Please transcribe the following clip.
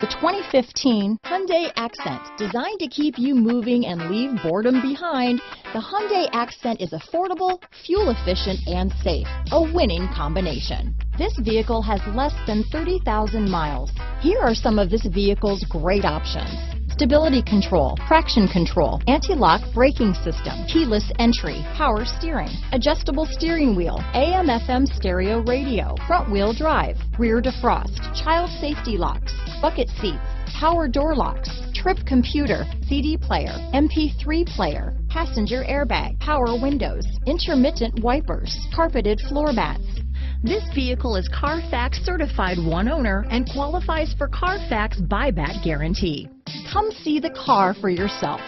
The 2015 Hyundai Accent. Designed to keep you moving and leave boredom behind, the Hyundai Accent is affordable, fuel efficient, and safe. A winning combination. This vehicle has less than 30,000 miles. Here are some of this vehicle's great options: stability control, traction control, anti-lock braking system, keyless entry, power steering, adjustable steering wheel, AM/FM stereo radio, front wheel drive, rear defrost, child safety locks, bucket seats, power door locks, trip computer, CD player, MP3 player, passenger airbag, power windows, intermittent wipers, carpeted floor mats. This vehicle is Carfax certified one owner and qualifies for Carfax buyback guarantee. Come see the car for yourself.